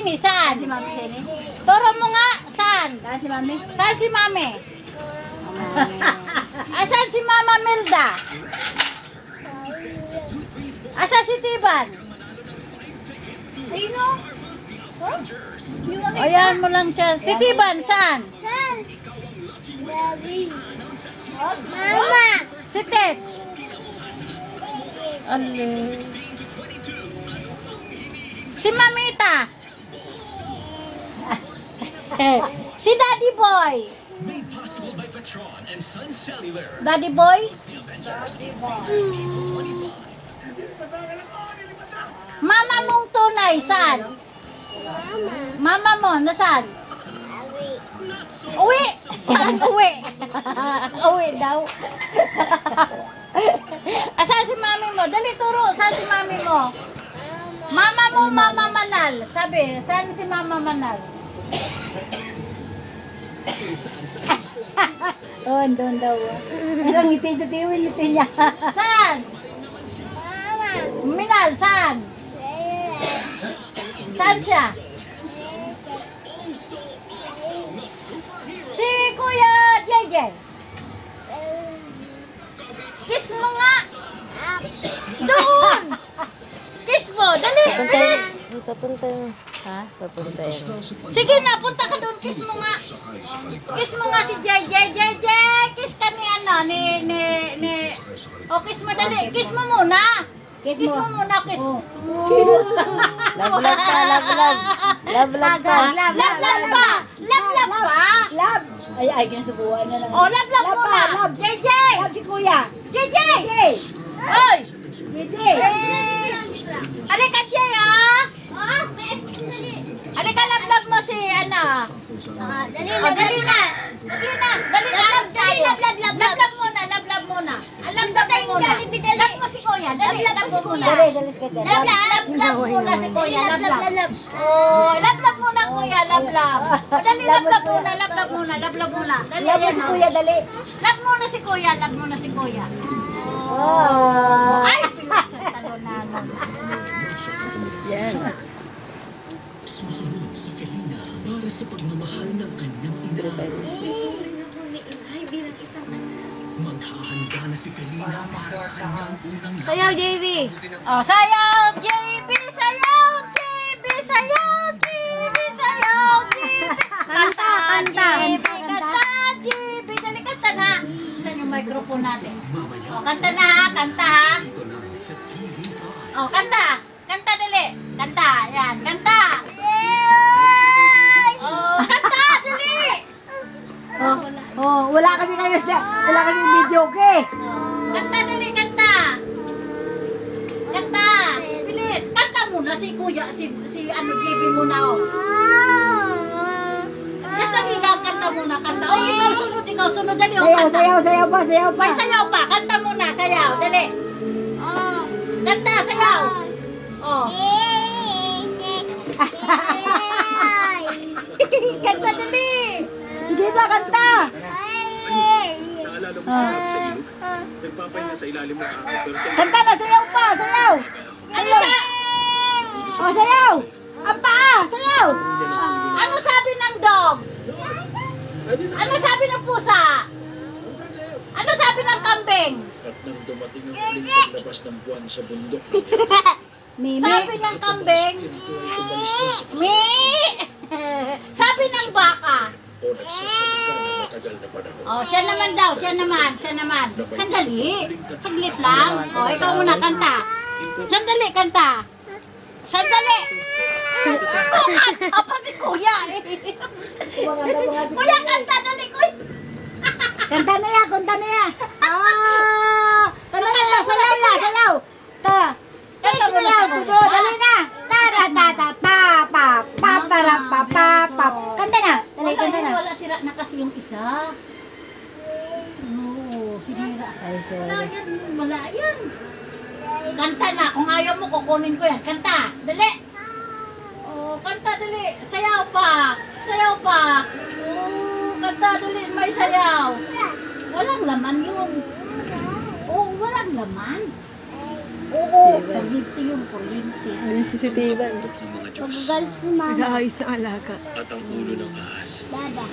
Shani, saan? Si Mami Shani? Turo mo nga, saan? Saan si Mami? Saan si Mami? Asan si Mama Melda? Asan si Tiban? Sino? Ayan mo lang siya. Si Tiban, saan? Saan? Mama! Si Tech. Si Mamita. Si Daddy Boy. Made possible by Petron and Sun Cellular. Daddy Boy? Mama mong tunay, saan? Mama mo, nasaan? Uwi! Saan uwi? Uwi daw. Asan si mami mo? Dali, turo. Saan si mami mo? Mama mo, Mama Manal. Sabi, saan si Mama Manal? Oh, doon daw. Ang ngiti sa tiwil, ngiti niya. Saan? Minal, saan? Saan siya? Si Kuya JJ. Kiss mo nga. Doon. Kiss mo. Dali. Bilis. Papunta. Ha? Papunta yun. Sige na, punta ka doon. Kiss mo nga. Kiss mo nga si JJ. JJ, kiss ka ni ano, O, kiss mo dali. Kiss mo muna. Kiss mo muna, kiss. Love ka, love. Love ka. Love pa. Love pa. Love! Ay, kinasubuan na lang. O, love muna. Love. JJ. Love si Kuya. JJ. Oy. JJ. Alika, Jay, ah. Alika, love mo si, ano. Dali na. Dali na. Love muna. Love muna. Love mo si Kuya. Dali, love mo muna. Dalis ka dyan. Love muna si Kuya. Love. Oh, love muna, Kuya. Love. Dali, love muna. Dali, Love si Kuya, dali. Love muna si Kuya. Oh. Ay, pinag sa talon namin. Yan. Susunod si Felina para sa pagmamahal ng kanyang ina. Maghahanda na si Felina para sa kanyang unang Sayaw, JV. Oh, sayaw, JB, sayaw, JB, sayaw, JB, sayaw, JB. Kanta, JB, kanta, JB. Dali, kanta na. Saan yung microphone natin? Oh, kanta na ha, kanta ha. Ito lang sa TV5. Oh, kanta. Kanta dali. Kanta, yan, kanta. Oh, kanta, dali. Oh, wala kasi video ke. Kanta dali, kanta. Kanta. Bilis. Kanta muna si Kuya, si ano, JB muna, oh. Siya lagi lang, kanta muna, kanta. Oh, ikaw sunod, dali, oh, kanta. Sayaw pa. May sayaw pa, kanta muna, sayaw, dali. Kanta, sayaw. Oh. Kanta dali. Hindi ba kanta? Naalala mo sa iyo? Nagpapahinga sa ilalim ng aking person. Kanta na, sayaw pa, sayaw. Ano sa... Oh, sayaw. Ang paa, sayaw. Ano sabi ng dog? Ano sabi ng pusa? Ano sabi ng kambing? At nang dumating ang huling paglabas ng buwan sa bundok ng Mimi. Sabi ng kambing, tumalis na sa mi. Sabi ng baka. o nagsasalita ng matagal na panahon. Oh, siya naman daw, siya naman. Sandali, saglit lang. Oh, ikaw muna kanta. Sandali, kanta. Sandali. Kanta pa si Kuya eh. Kuya, kanta, dali, Kuya. Kanta na yan. Ah! Kanta na yan, sayaw. Kanta mo na Sayaw, si tudo, dali na. Kanta na. Dali, kanta na. Wala sira na kasi yung isa. No, sinira. Wala yan. Kanta na. Kung ayaw mo, kukunin ko yan. Kanta. Dali. Oh, kanta, dali. Sayaw pa. Oh, kanta, dali. May sayaw. Walang laman yun. Oh, walang laman. Oo, kuryente yung kuryente. May CCTV. Ang mga Diyos Magagalit si mama. Nag-aayos ng alaga. at ang ulo ng ahas. Dada.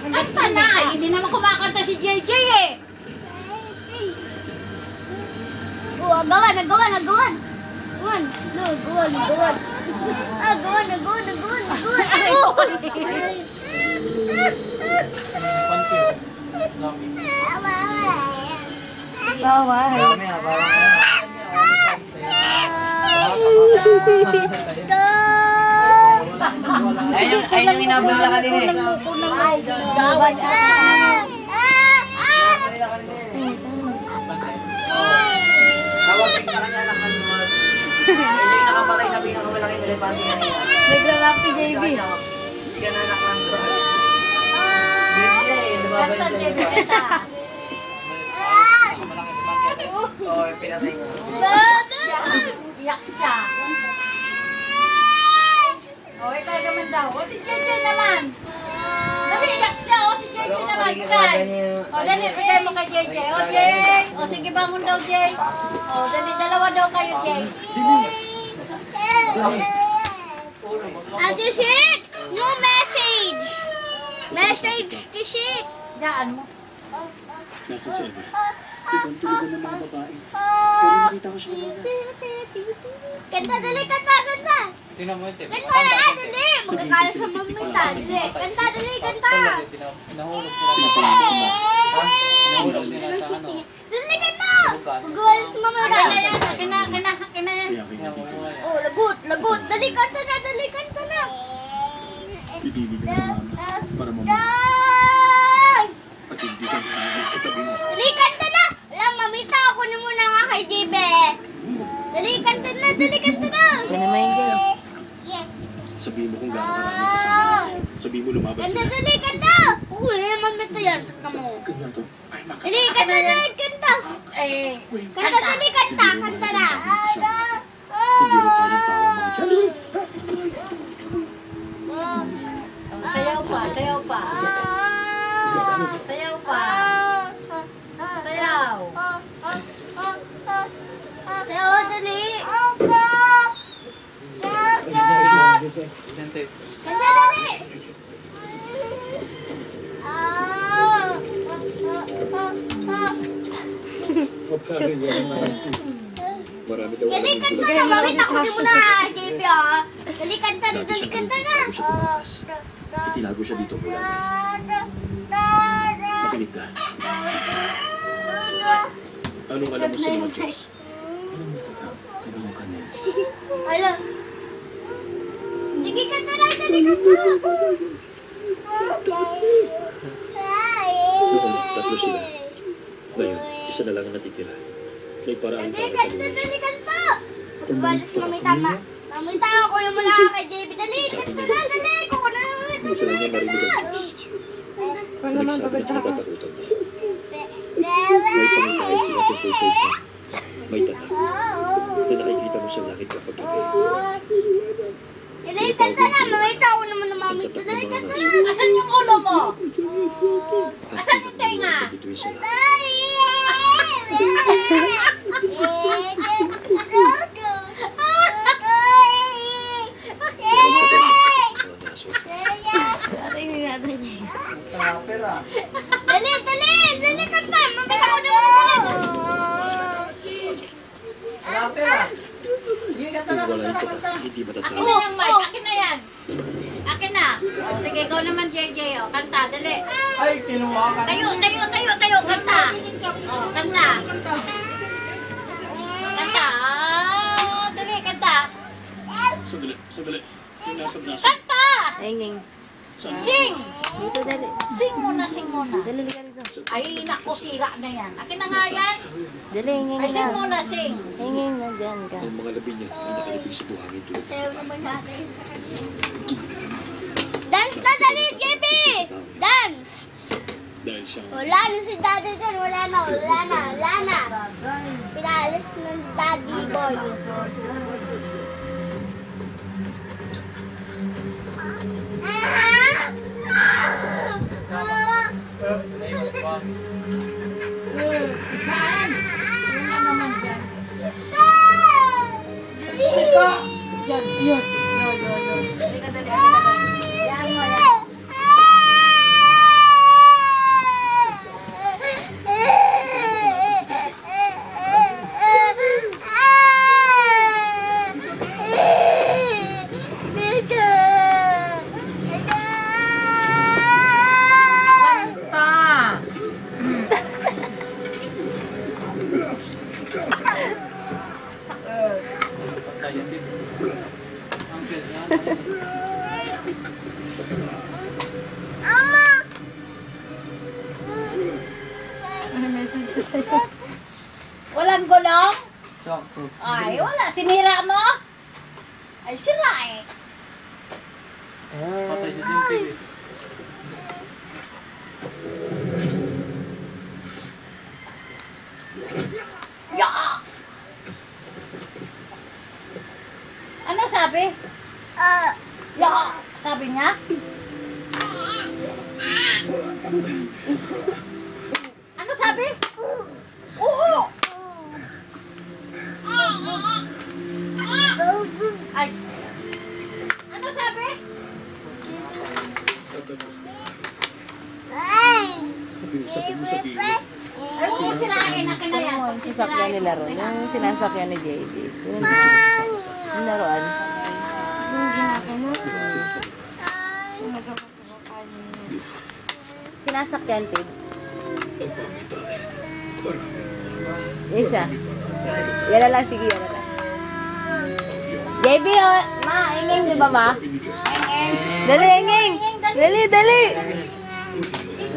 Kanta na! Hindi naman kumakanta si JJ eh! Gawan. Gawan. Ayun yung inabol na kanina eh. Tawagin sa kanya ng kalumag. Ayun yung nakapatay sa pinakamalaking elepante na yun. Naglalap si JB. Hindi ka nanak ng drone. Hindi eh, lumabas Kanta sa JB, iyo. kanta! Oo, pinatay ko. Iyak siya! O, ikaw naman daw. O, si JJ naman! Dali, iyak siya! O, si JJ naman! Kay! O, dali, bigay mo kay JJ. O, Jay! O, sige, bangon daw, Jay. O, dali, dalawa daw kayo, Jay. Ate Shik! New message! Message to Shik! Daan mo. Nasa si Ever. Ibang tulugan ng mga babae. Pero nakita ko siya kanina. Kanta, dali, kanta! Tinan mo ito. Kanta na, dali! Magkakala sa mamita, dali! Kanta, dali, kanta! Nahulog nila sa ha? Nahulog nila sa ano? Dali, kanta! Magkakala sa mamita! Akin na yan, akin na, akin na, akin na yan. Kaya kinakita ko. Oh, lagot! Dali, kanta na! Pipili ka ng mama para mamaya. At hindi ka kahal sa tabi mo. Dali, kanta na! Alam, mamita, ako na muna nga kay JB. Dali, kanta na! Yan naman yung Jay. Sabihin mo kung gaano karami kasama. Sabihin mo lumabas Kanta, sila. dali, kanta! Huli na mamita yan. Sakta mo. Ganyan to. Ay, maka. Dali, kanta! Eh, Kanta, dali, kanta na! Hindi mo kayang tawa mga dyan. sayaw pa, sayaw pa. Sayaw pa. Sayaw. Sayo, dali! Dante. Kanta, dali! Marami daw. Dali, kanta na! Mamita, kunin mo na kay JB, ah! Dali, kanta na! Tinago siya dito mula. Makinig ka. Anong alam mo sa mga Diyos? Alam mo sa mga kanil. Alam. Sige, kanta na! Dali, kanta! Noon, tatlo sila. Ngayon, isa na lang ang natitira. May paraan Dali, para kanta! talunin siya. Dali, kanta! Magagalis si mamita, mamita, ako yung mula kay JB. Dali, kanta na! Dali! Kuko na! Isa lang niya marinig ang Diyos. Ano naman Nagsabi pagkata na ka? kinatatakutan niya. May pangitahin sila tungkol sa isa. May tanong na nakikita mo sa langit kapag gabi. Dali, kanta na! Mamita, ako naman na mamita. Dali, kanta na! Asan yung ulo mo? Asan yung tenga? Bituin sila. Dali, dali! Dali, kanta! Mamita, ako naman na Rapper ah. Sige, kanta na, Kung wala kanta na, ito kanta. hindi Akin matatawag. na yung mic, akin na yan. Akin na. O, sige, ikaw naman, JJ. O, kanta, dali. Ay, kinuha ka. Tayo, kanta. O, kanta. Kanta. Ah, dali, kanta. Sandali. Yung nasa braso. Kanta! Engeng. Saan? Sing! Dito, dali. Sing muna, sing muna. Dali, ka dito. Ay, naku, sira na yan. Akin na nga yan. Dali, engeng Ay, sing na. muna, sing. Engeng na, dyan ka. Ang mga labi niya ay nakalibig sa buhangin tulad. Sayo naman natin. Dance na, dali, JB! Dance! Dahil siyang Wala na si daddy dyan. Wala na. Pinalis ng daddy boy. Saan? Yun na naman dyan. Yan, yan. Dali ka, dali. Yan mo, yan. Walang gulong? Sakto. Ay, wala. Sinira mo? Ay, sira eh. Patay na yung TV. Ya! Ano sabi? Ya! Sabi niya? Ano sabi? Oo! Ay! Ano sabi? Pakiusapin mo sa bibig. Ay, kung sirain na kinayan. Yung sasakyan nila ron, yung sinasakyan ni JB. Yung naroon. Sinasakyan, Tid. Ang pangit ay parang Isa. Yan na lang, sige, yan na lang. JB, oh, ma, ingin, di ba, ma? Dali, ingin. Dali, dali.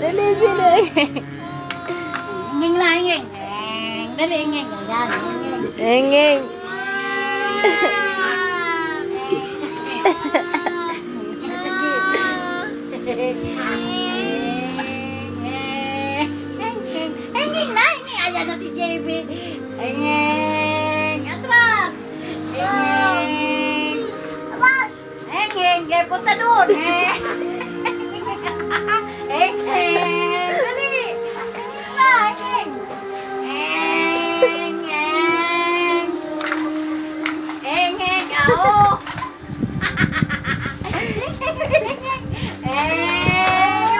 Dali, sila. Inging na, inging. Dali, inging. Yan, inging. Ingin. Engeng na, engeng. Ayan na si JB. Engeng. Atras. Engeng. Engeng. Kaya punta doon. Engeng. Dali. Engeng na, engeng. Engeng. Engeng. Oo.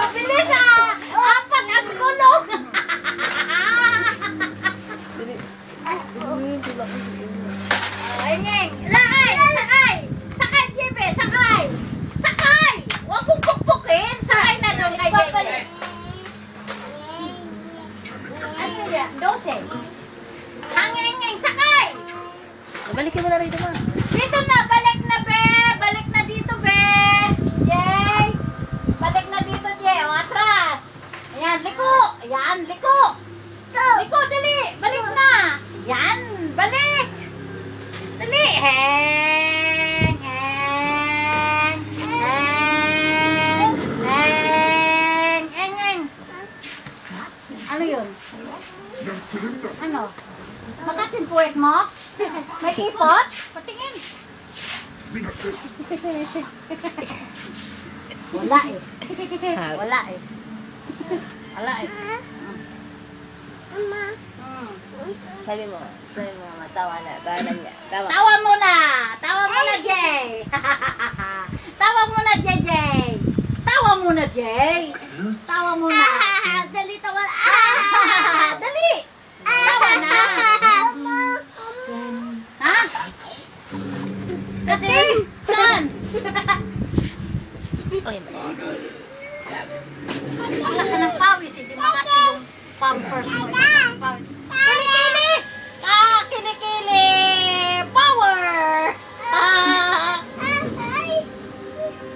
Ang bilis ah! Apat ang gulong! Ingeng! Sakay! Sakay! Sakay, JB! Sakay! Sakay! Huwag kong pukpukin! Sakay na doon kay JB! Ano yan? 12. Hangengeng! Sakay! Balikin mo na rito, ma. Dito na! Balik na, be! Balik na dito, be! Jay! Balik na dito, Jay! O, atras! Ayan, liko! Ayan, liko! Liko, dali! Balik na! Yan! Balik! Dali! Heng! Heng! Heng! Heng! Heng! Heng! Ano yun? Ano? Makatin puwet mo? May ipot? Patingin! Wala eh. Wala eh. Wala eh. Sabi mo, tawa na. Tawa na niya. Tawa. Tawa muna! Tawa muna, Jay! Tawa muna, JJ! Tawa muna, Jay! Tawa muna! Dali, tawa. Dali! Tawa na! Ha? Kasi? Saan? Wala ka ng pawis, hindi makati yung pampers mo. Kilikili! Kilikili! Power!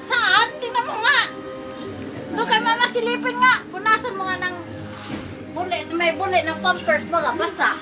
Saan? Tingnan mo nga! Doon kay mama silipin nga! Punasan mo nga ng bulit. May bulit ng pampers mo nga. Basta.